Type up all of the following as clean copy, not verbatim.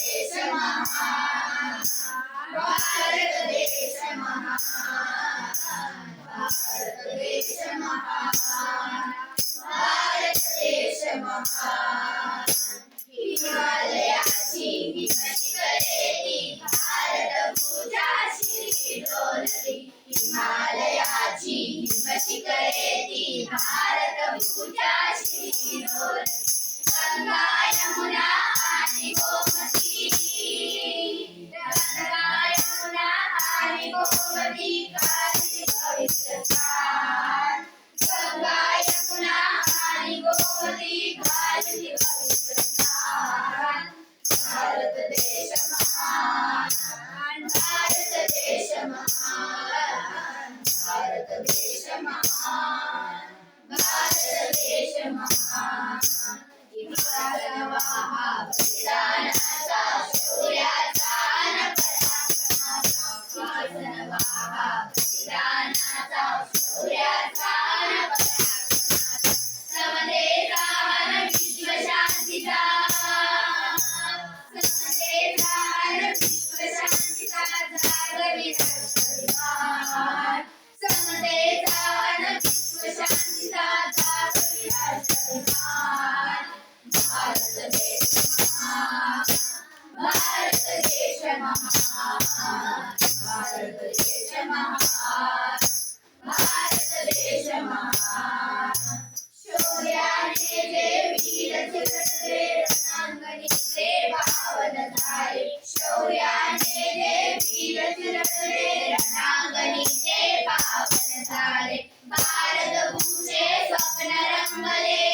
देश महान, भारत देश महान, भारत देश महान, भारत देश महान. हिमालयाची हिमशिखरेती भारत भुजाशी डोलती, हिमालयाची हिमशिखरेती भारत भुजाशी डोलती. गंगा यमुना आणि गोमती, गंगा यमुना आणि गोमती काढती पवित्र स्थान, गंगा यमुना आणि गोमती काढती पवित्र स्थान. भारत देश महान, भारत देश महान, भारत देश महान, भारत देश महान. इतिहासनवा बलिदानाचा शौर्याचा अन पराक्रमाचा, इतिहासनवा बलिदानाचा शौर्याचा अन पराक्रमाचा. समतेचा अन विश्वशांतीचा, समतेचा अन विश्वशांतीचा जागविला अभिमान, समतेचा अन विश्वशांतीचा जागविला अभिमान. भारत देश महान, भारत देश महान, भारत देश महान, भारत देश महान. शौर्याने जे वीर चिरडले रणांगणी ते पावन झाले, शौर्याने जे वीर चिरडले रणांगणी ते पावन झाले. भारत भूचे स्वप्न रंगले,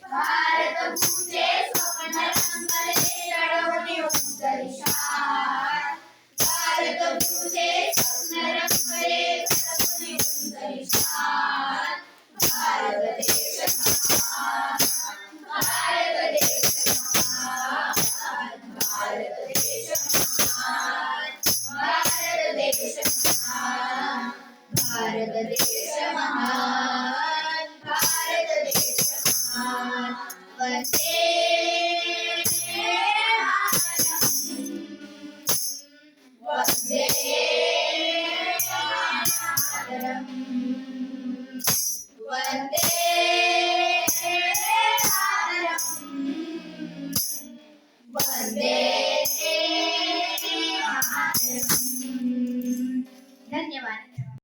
भारत भूचे स्वप्न रंगले लढवली उंचरी शान, भारत भूचे स्वप्न रंगले लढवली उंचरी शान. भारत देश महान, भारत देश महान, भारत देश महान, भारत देश महान, भारत देश महान, भारत देश महान. वंदे मातरम, वंदे मातरम, वंदे मातरम, वंदे मातरम. धन्यवाद.